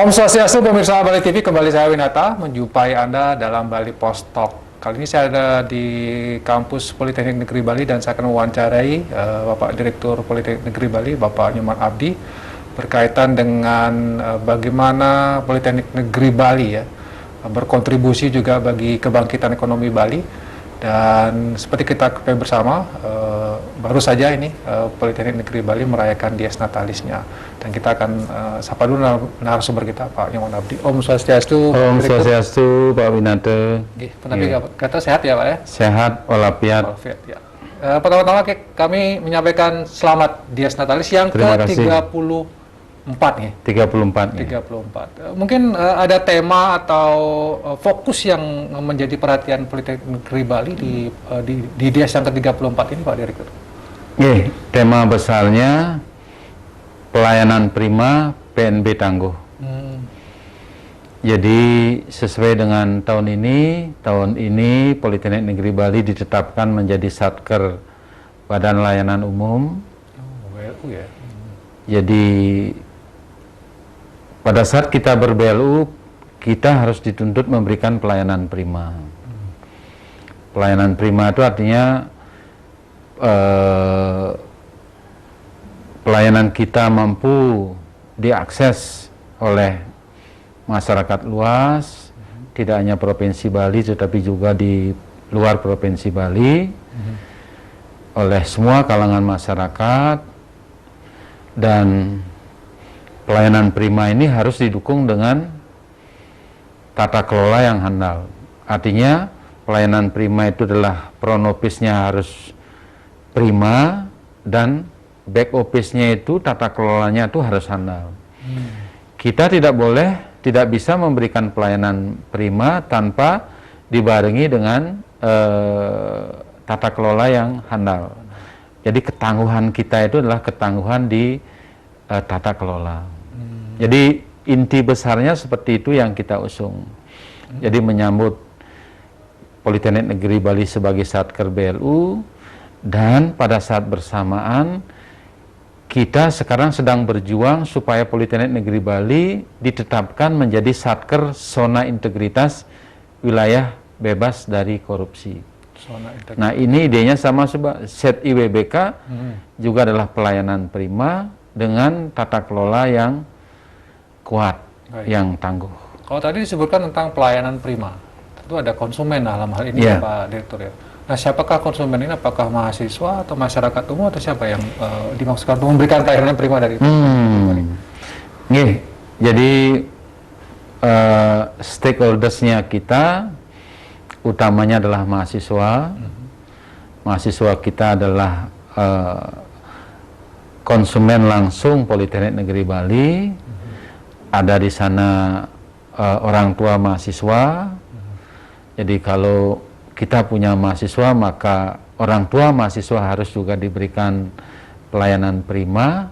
Om Swastiastu, pemirsa Bali TV, kembali saya Winata menjumpai Anda dalam Bali Post Talk. Kali ini saya ada di kampus Politeknik Negeri Bali dan saya akan mewawancarai Bapak Direktur Politeknik Negeri Bali, Bapak Nyoman Abdi, berkaitan dengan bagaimana Politeknik Negeri Bali ya berkontribusi juga bagi kebangkitan ekonomi Bali. Dan seperti kita ketahui bersama, baru saja ini Politeknik Negeri Bali merayakan Dies Natalisnya. Dan kita akan sapa dulu narasumber kita, Pak Nyoman Abdi. Om Swastiastu. Om Swastiastu, Pak Winata. Tapi kata sehat ya Pak ya? Sehat walafiat. Ya. Pertama-tama kami menyampaikan selamat Dies Natalis yang ke-34 nih. 34. Mungkin ada tema atau fokus yang menjadi perhatian Politeknik Negeri Bali di Dies yang ke-34 ini, Pak Direktur. Tema besarnya pelayanan prima PNB tangguh. Jadi sesuai dengan tahun ini Politeknik Negeri Bali ditetapkan menjadi Satker Badan Layanan Umum. BLU ya. Jadi pada saat kita ber-BLU, kita harus dituntut memberikan pelayanan prima. Pelayanan prima itu artinya pelayanan kita mampu diakses oleh masyarakat luas, tidak hanya Provinsi Bali, tetapi juga di luar Provinsi Bali, oleh semua kalangan masyarakat. Dan pelayanan prima ini harus didukung dengan tata kelola yang handal. Artinya pelayanan prima itu adalah front office-nya harus prima dan back office-nya itu tata kelolanya itu harus handal. Kita tidak bisa memberikan pelayanan prima tanpa dibarengi dengan tata kelola yang handal. Jadi ketangguhan kita itu adalah ketangguhan di tata kelola. Jadi inti besarnya seperti itu yang kita usung. Jadi menyambut Politeknik Negeri Bali sebagai Satker BLU, dan pada saat bersamaan kita sekarang sedang berjuang supaya Politeknik Negeri Bali ditetapkan menjadi Satker Zona Integritas Wilayah Bebas dari Korupsi. Nah, ini idenya sama ZIWBK juga adalah pelayanan prima dengan tata kelola yang kuat, yang tangguh. Kalau tadi disebutkan tentang pelayanan prima, tentu ada konsumen dalam hal ini ya Pak Direktur ya. Nah, siapakah konsumen ini? Apakah mahasiswa atau masyarakat umum atau siapa yang dimaksudkan untuk memberikan pelayanan prima dari itu? Jadi stakeholders-nya kita utamanya adalah mahasiswa. Mahasiswa kita adalah konsumen langsung Politeknik Negeri Bali. Ada di sana orang tua mahasiswa. Jadi kalau kita punya mahasiswa, maka orang tua mahasiswa harus juga diberikan pelayanan prima.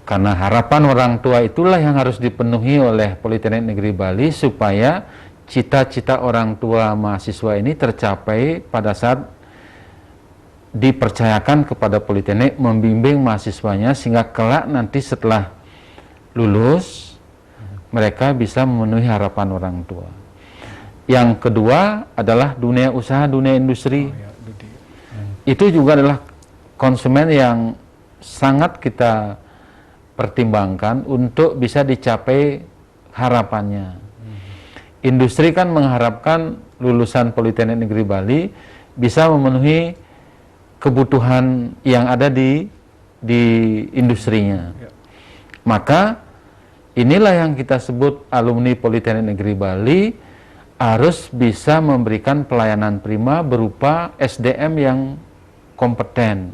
Karena harapan orang tua itulah yang harus dipenuhi oleh Politeknik Negeri Bali supaya cita-cita orang tua mahasiswa ini tercapai pada saat dipercayakan kepada Politeknik membimbing mahasiswanya, sehingga kelak nanti setelah lulus mereka bisa memenuhi harapan orang tua. Yang kedua adalah dunia usaha, dunia industri. Itu juga adalah konsumen yang sangat kita pertimbangkan untuk bisa dicapai harapannya. Industri kan mengharapkan lulusan Politeknik Negeri Bali bisa memenuhi kebutuhan yang ada di industrinya. Maka inilah yang kita sebut alumni Politeknik Negeri Bali harus bisa memberikan pelayanan prima berupa SDM yang kompeten,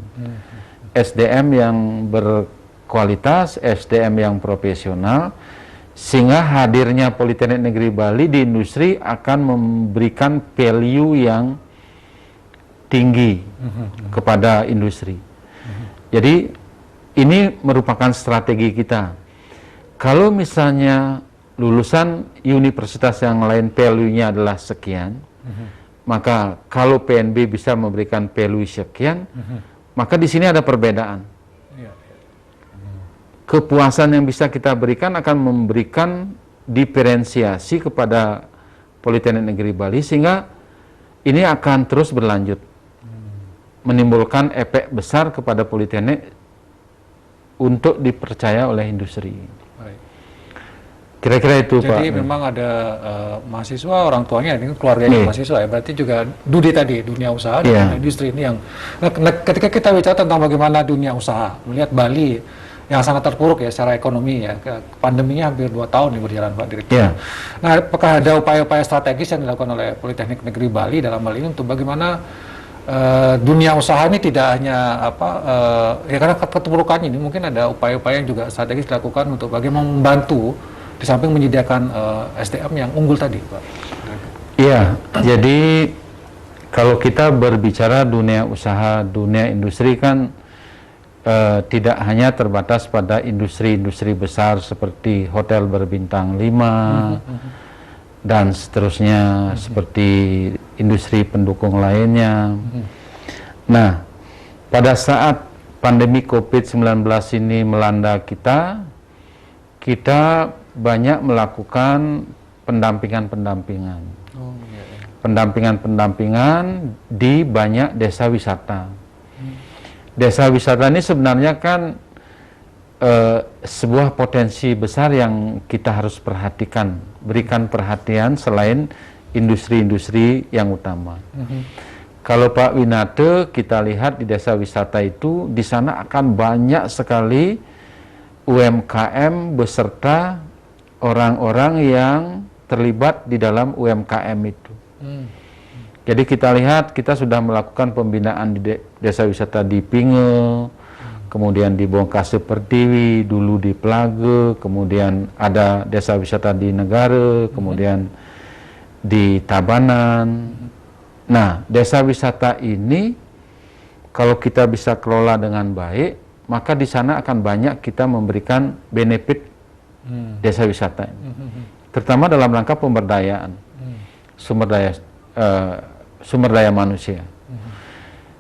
SDM yang berkualitas, SDM yang profesional, sehingga hadirnya Politeknik Negeri Bali di industri akan memberikan value yang tinggi kepada industri. Jadi ini merupakan strategi kita. Kalau misalnya lulusan universitas yang lain value-nya adalah sekian, maka kalau PNB bisa memberikan value sekian, maka di sini ada perbedaan. kepuasan yang bisa kita berikan akan memberikan diferensiasi kepada Politeknik Negeri Bali, sehingga ini akan terus berlanjut, menimbulkan efek besar kepada Politeknik untuk dipercaya oleh industri. Baik. Kira-kira itu, Pak. Jadi memang ada mahasiswa, orang tuanya, ini keluarganya mahasiswa ya, berarti juga Dudi tadi, dunia usaha dan industri ini yang, ketika kita bicara tentang bagaimana dunia usaha, melihat Bali yang sangat terpuruk ya secara ekonomi ya, pandeminya hampir 2 tahun nih berjalan Pak Direktur. Nah, apakah ada upaya-upaya strategis yang dilakukan oleh Politeknik Negeri Bali dalam hal ini untuk bagaimana dunia usaha ini tidak hanya ya karena keterpurukan ini, mungkin ada upaya-upaya yang juga strategis dilakukan untuk bagaimana membantu di samping menyediakan SDM yang unggul tadi, Pak. Iya, jadi kalau kita berbicara dunia usaha, dunia industri kan tidak hanya terbatas pada industri-industri besar seperti hotel berbintang 5 dan seterusnya, seperti industri pendukung lainnya. Nah, pada saat pandemi COVID-19 ini melanda kita banyak melakukan pendampingan-pendampingan. Pendampingan-pendampingan di banyak desa wisata. Desa wisata ini sebenarnya kan sebuah potensi besar yang kita harus perhatikan, berikan perhatian selain industri-industri yang utama. Kalau Pak Winate, kita lihat di desa wisata itu, di sana akan banyak sekali UMKM beserta orang-orang yang terlibat di dalam UMKM itu. Jadi kita lihat, kita sudah melakukan pembinaan di desa wisata di Pinge, kemudian di Bongkase Pertiwi, dulu di Plage, kemudian ada desa wisata di Negara, kemudian di Tabanan. Nah, desa wisata ini kalau kita bisa kelola dengan baik, maka di sana akan banyak kita memberikan benefit desa wisata ini. Terutama dalam rangka pemberdayaan sumber daya manusia.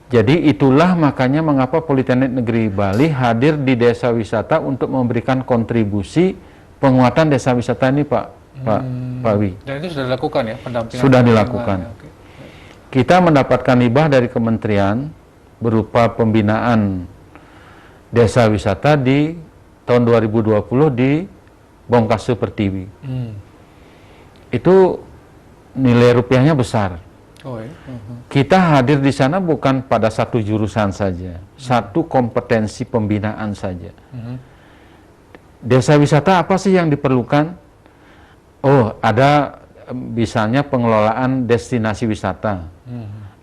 Jadi itulah makanya mengapa Politeknik Negeri Bali hadir di desa wisata untuk memberikan kontribusi penguatan desa wisata ini, Pak Wi. Dan itu sudah dilakukan ya, pendampingan? Sudah dilakukan. Kita mendapatkan hibah dari kementerian berupa pembinaan desa wisata di tahun 2020 di Bongkase Pertiwi. Itu nilai rupiahnya besar. Kita hadir di sana bukan pada satu jurusan saja, satu kompetensi pembinaan saja. Desa wisata apa sih yang diperlukan? Oh, ada misalnya pengelolaan destinasi wisata,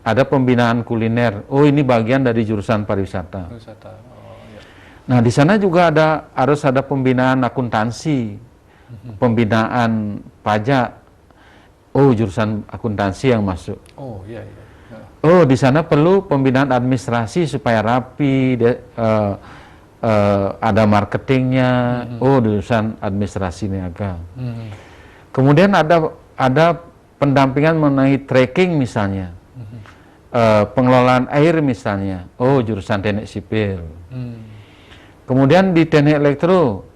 ada pembinaan kuliner. Oh, ini bagian dari jurusan pariwisata. Nah, di sana juga harus ada pembinaan akuntansi, pembinaan pajak. Oh, jurusan akuntansi yang masuk. Oh, di sana perlu pembinaan administrasi supaya rapi, ada marketingnya. Oh, jurusan administrasi niaga. Kemudian ada pendampingan mengenai tracking misalnya, pengelolaan air misalnya. Oh, jurusan teknik sipil. Kemudian di teknik elektro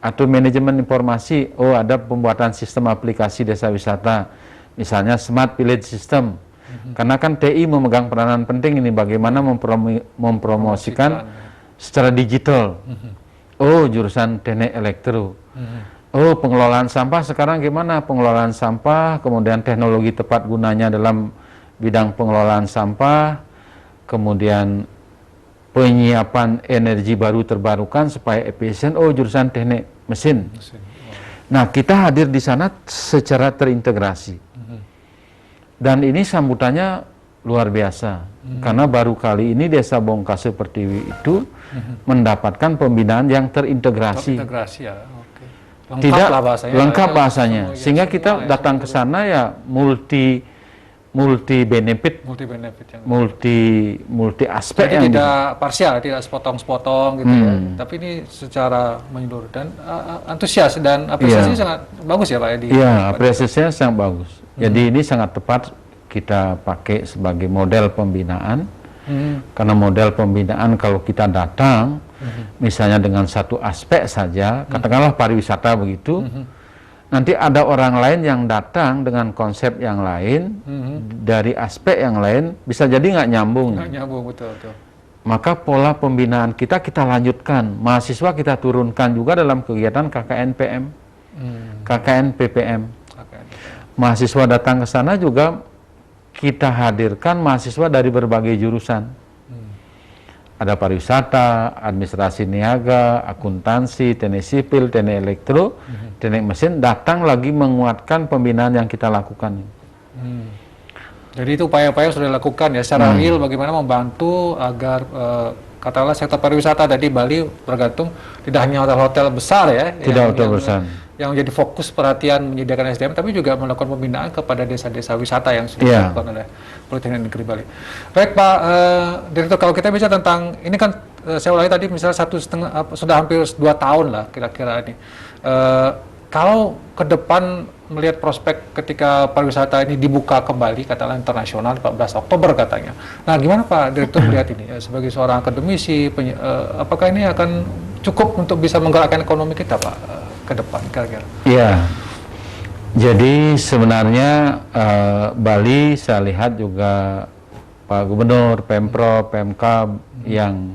atau manajemen informasi, oh ada pembuatan sistem aplikasi desa wisata, misalnya Smart Village System. Karena kan TI memegang peranan penting ini, bagaimana mempromosikan secara digital. Oh, jurusan teknik elektro. Oh, pengelolaan sampah sekarang gimana? Pengelolaan sampah, kemudian teknologi tepat gunanya dalam bidang pengelolaan sampah, kemudian penyiapan energi baru terbarukan supaya efisien. Oh, jurusan teknik mesin. Nah, kita hadir di sana secara terintegrasi. Dan ini sambutannya luar biasa. Karena baru kali ini Desa Bongkase Pertiwi itu mendapatkan pembinaan yang terintegrasi. Lengkap lah bahasanya. Lengkap bahasanya. Sehingga kita datang ke sana ya multi benefit, multi aspek. Jadi yang tidak parsial, tidak sepotong-sepotong gitu ya. Tapi ini secara menyeluruh dan antusias dan apresiasinya sangat bagus ya Pak Edi. Iya, apresiasinya sangat bagus. Jadi ini sangat tepat kita pakai sebagai model pembinaan Karena model pembinaan kalau kita datang, misalnya dengan satu aspek saja, katakanlah pariwisata begitu, nanti ada orang lain yang datang dengan konsep yang lain, dari aspek yang lain, bisa jadi nggak nyambung. Nggak nyambung, betul. Maka pola pembinaan kita lanjutkan, mahasiswa kita turunkan juga dalam kegiatan KKN PM, KKN PPM. Mahasiswa datang ke sana juga kita hadirkan mahasiswa dari berbagai jurusan. Ada pariwisata, administrasi niaga, akuntansi, teknik sipil, teknik elektro, teknik mesin, datang lagi menguatkan pembinaan yang kita lakukan. Jadi itu upaya-upaya sudah dilakukan ya secara real, bagaimana membantu agar katakanlah sektor pariwisata tadi Bali bergantung tidak hanya hotel-hotel besar ya, Tidak hotel besar. yang menjadi fokus perhatian menyediakan SDM, tapi juga melakukan pembinaan kepada desa-desa wisata yang sudah dilakukan oleh Politeknik Negeri Bali. Baik Pak Direktur, kalau kita bicara tentang ini kan saya ulangi tadi misalnya sudah hampir 2 tahun lah kira-kira ini. Kalau ke depan melihat prospek ketika pariwisata ini dibuka kembali, katakanlah internasional 14 Oktober katanya. Nah, gimana Pak Direktur melihat ini sebagai seorang akademisi, apakah ini akan cukup untuk bisa menggerakkan ekonomi kita Pak ke depan kira-kira? Iya. Jadi sebenarnya Bali saya lihat juga Pak Gubernur, Pemprov, Pemkab yang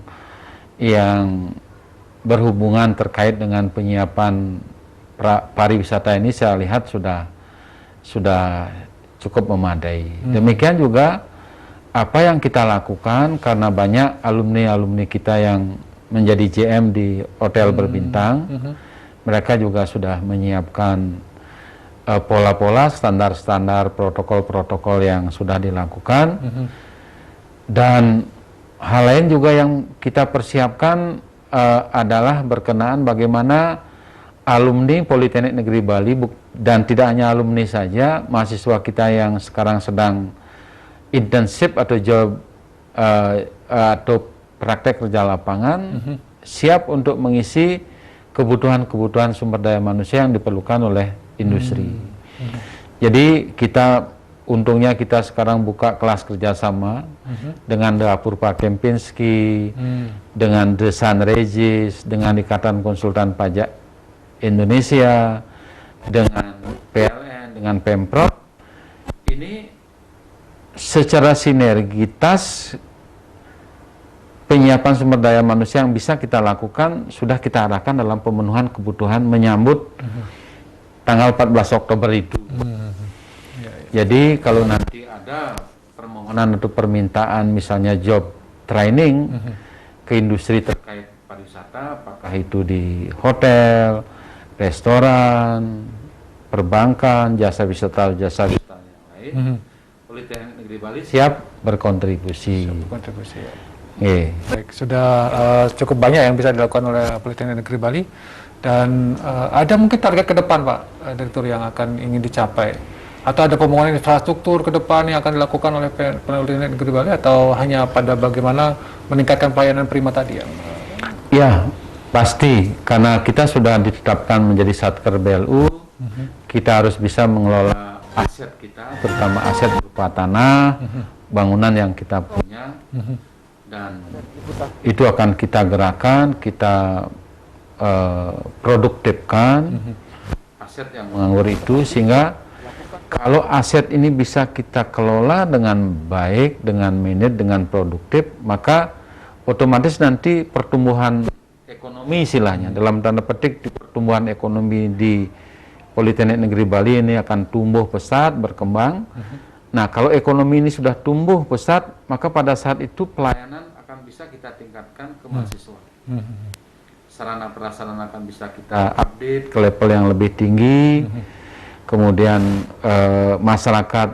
berhubungan terkait dengan penyiapan pariwisata ini saya lihat sudah cukup memadai. Demikian juga apa yang kita lakukan karena banyak alumni kita yang menjadi JM di hotel berbintang, mereka juga sudah menyiapkan pola-pola, standar-standar, protokol-protokol yang sudah dilakukan. Dan hal lain juga yang kita persiapkan adalah berkenaan bagaimana alumni Politeknik Negeri Bali dan tidak hanya alumni saja, mahasiswa kita yang sekarang sedang internship atau job atau praktek kerja lapangan siap untuk mengisi kebutuhan-kebutuhan sumber daya manusia yang diperlukan oleh industri. Jadi untungnya kita sekarang buka kelas kerjasama dengan Dapur Pak Kempinski, dengan The Sun Regis, dengan Ikatan Konsultan Pajak Indonesia, dengan PLN, dengan Pemprov. Ini secara sinergitas penyiapan sumber daya manusia yang bisa kita lakukan sudah kita arahkan dalam pemenuhan kebutuhan menyambut tanggal 14 Oktober itu. Jadi kalau nanti ada permohonan atau permintaan misalnya job training ke industri terkait pariwisata, apakah itu di hotel, restoran, perbankan, jasa wisata yang lain, Politeknik Negeri Bali siap berkontribusi. Baik, sudah cukup banyak yang bisa dilakukan oleh Politeknik Negeri Bali, dan ada mungkin target ke depan Pak Direktur yang akan ingin dicapai, atau ada pembangunan infrastruktur ke depan yang akan dilakukan oleh Politeknik Negeri Bali, atau hanya pada bagaimana meningkatkan pelayanan prima tadi yang ya pasti, karena kita sudah ditetapkan menjadi Satker BLU, kita harus bisa mengelola aset kita, terutama aset berupa tanah, bangunan yang kita punya, dan itu akan kita gerakan, kita produktifkan aset yang menganggur itu, sehingga kalau aset ini bisa kita kelola dengan baik, dengan manage, dengan produktif, maka otomatis nanti pertumbuhan ekonomi istilahnya, dalam tanda petik pertumbuhan ekonomi di Politeknik Negeri Bali ini akan tumbuh pesat, berkembang. Nah, kalau ekonomi ini sudah tumbuh pesat, maka pada saat itu pelayanan akan bisa kita tingkatkan ke mahasiswa. Sarana prasarana akan bisa kita update ke level yang lebih tinggi. Kemudian masyarakat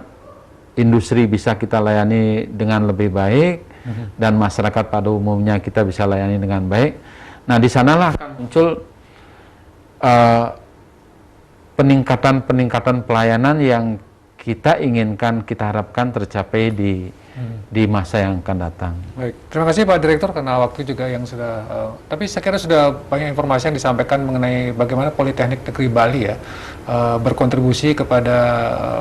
industri bisa kita layani dengan lebih baik, dan masyarakat pada umumnya kita bisa layani dengan baik. Nah, di sanalah akan muncul peningkatan pelayanan yang kita inginkan, kita harapkan tercapai di di masa yang akan datang. Baik, terima kasih Pak Direktur karena waktu juga yang sudah, tapi saya kira sudah banyak informasi yang disampaikan mengenai bagaimana Politeknik Negeri Bali ya berkontribusi kepada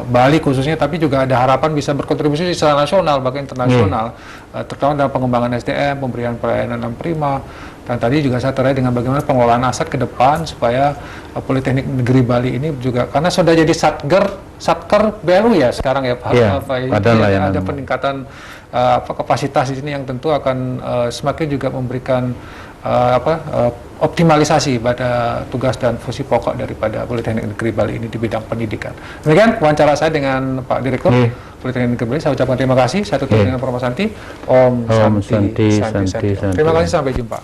Bali khususnya, tapi juga ada harapan bisa berkontribusi secara nasional bahkan internasional, terutama dalam pengembangan SDM, pemberian pelayanan yang prima, dan tadi juga saya terkait dengan bagaimana pengelolaan aset ke depan supaya Politeknik Negeri Bali ini juga karena sudah jadi satker baru ya sekarang ya Pak. Iya, Ada peningkatan kapasitas di sini yang tentu akan semakin juga memberikan optimalisasi pada tugas dan fungsi pokok daripada Politeknik Negeri Bali ini di bidang pendidikan. Demikian wawancara saya dengan Pak Direktur Politeknik Negeri Bali. Saya ucapkan terima kasih. Saya tutup dengan Prof. Santi. Om Santi. Santi. Terima kasih, sampai jumpa.